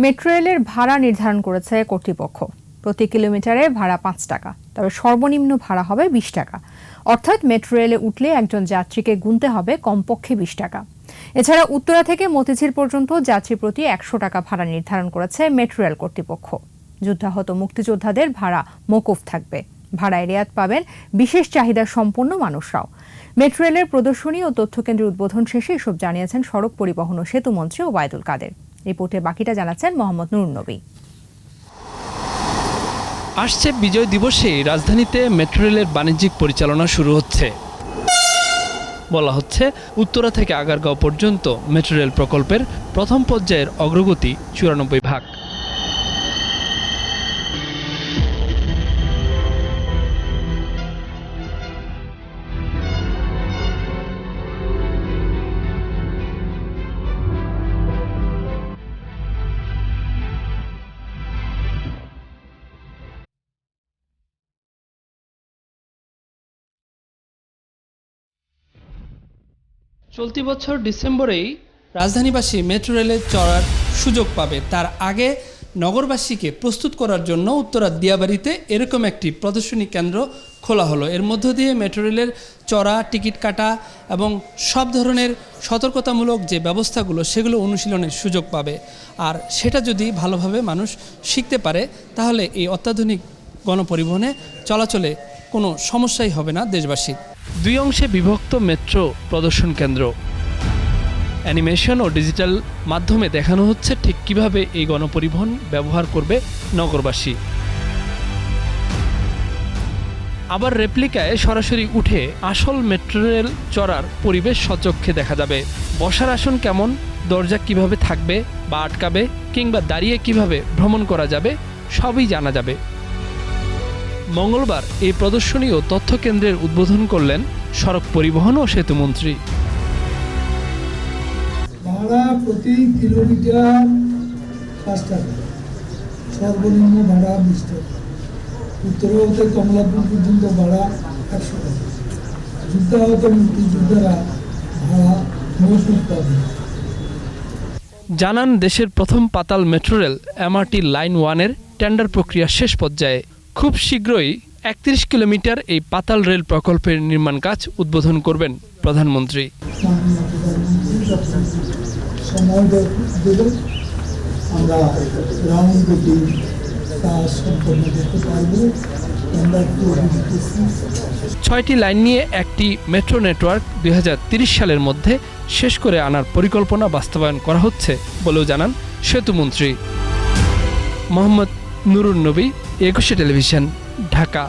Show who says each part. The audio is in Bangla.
Speaker 1: মেট্রো রেলের ভাড়া নির্ধারণ করেছে কর্তৃপক্ষ। প্রতি কিলোমিটারে ভাড়া ৫ টাকা, তবে সর্বনিম্ন ভাড়া হবে ২০ টাকা। অর্থাৎ মেট্রো রেলে উঠলে একজন যাত্রীকে গুনতে হবে কমপক্ষে ২০ টাকা। এছাড়া উত্তরা থেকে মতিঝিল পর্যন্ত যাত্রী প্রতি ১০০ টাকা ভাড়া নির্ধারণ করেছে মেট্রো রেল কর্তৃপক্ষ। যুদ্ধাহত মুক্তিযোদ্ধাদের ভাড়া মওকুফ থাকবে। ভাড়ায় রেয়াত পাবেন বিশেষ চাহিদা সম্পন্ন মানুষরাও। মেট্রো রেলের প্রদর্শনী ও তথ্যকেন্দ্রের উদ্বোধন শেষে এসব জানিয়েছেন সড়ক পরিবহন ও সেতু মন্ত্রী ওবায়দুল কাদের। রিপোর্টে বাকিটা জানাচ্ছেন মোহাম্মদ নুরুন নবী।
Speaker 2: আসছে বিজয় দিবসে রাজধানীতে মেট্রো রেলের বাণিজ্যিক পরিচালনা শুরু হচ্ছে। বলা হচ্ছে, উত্তরা থেকে আগারগাঁও পর্যন্ত মেট্রো রেল প্রকল্পের প্রথম পর্যায়ের অগ্রগতি ৯৪%। চলতি বছর ডিসেম্বরেই রাজধানীবাসী মেট্রো রেলে চড়ার সুযোগ পাবে। তার আগে নগরবাসীকে প্রস্তুত করার জন্য উত্তরার দিয়াবাড়িতে এরকম একটি প্রদর্শনী কেন্দ্র খোলা হলো। এর মধ্য দিয়ে মেট্রো রেলের চড়া, টিকিট কাটা এবং সব ধরনের সতর্কতামূলক যে ব্যবস্থাগুলো সেগুলো অনুশীলনের সুযোগ পাবে। আর সেটা যদি ভালোভাবে মানুষ শিখতে পারে তাহলে এই অত্যাধুনিক গণপরিবহনে চলাচলে কোনো সমস্যাই হবে না দেশবাসীর। দুই অংশে বিভক্ত মেট্রো প্রদর্শন কেন্দ্র। অ্যানিমেশন ও ডিজিটাল মাধ্যমে দেখানো হচ্ছে ঠিক কিভাবে এই গণপরিবহন ব্যবহার করবে নগরবাসী। আবার রেপ্লিকায় সরাসরি উঠে আসল মেট্রো রেল চড়ার পরিবেশ সচক্ষে দেখা যাবে। বসার আসন কেমন, দরজা কিভাবে থাকবে বা আটকাবে, কিংবা দাঁড়িয়ে কিভাবে ভ্রমণ করা যাবে সবই জানা যাবে। মঙ্গলবার এই প্রদর্শনী ও তথ্য কেন্দ্রের উদ্বোধন করলেন সড়ক পরিবহন ও সেতু মন্ত্রী।
Speaker 3: ভাড়া প্রতি কিলোমিটার ৫ টাকা, সর্বনিম্ন ভাড়া ২০ টাকা। উত্তরা হতে কমলাপুর পর্যন্ত ভাড়া ১০০ টাকা। যুদ্ধাহত মুক্তিযোদ্ধারা ভাড়া মওকুফ পাবে।
Speaker 2: জানান, দেশের প্রথম পাতাল মেট্রো রেল এমআরটি লাইন 1-এর টেন্ডার প্রক্রিয়া শেষ পর্যায়ে। খুব শীঘ্রই ৩১ কিলোমিটার এই পাতাল রেল প্রকল্পের নির্মাণ কাজ উদ্বোধন করবেন প্রধানমন্ত্রী।
Speaker 3: আমরা রাউন্ড গতি কাজ সম্পন্ন করতে পারব।
Speaker 2: ৬টি লাইন নিয়ে একটি মেট্রো নেটওয়ার্ক ২০৩০ সালের মধ্যে শেষ করে আনার পরিকল্পনা বাস্তবায়ন করা হচ্ছে বলেও জানান সেতুমন্ত্রী। মোহাম্মদ নুরুন নবী, একুশে টেলিভিশন, ঢাকা।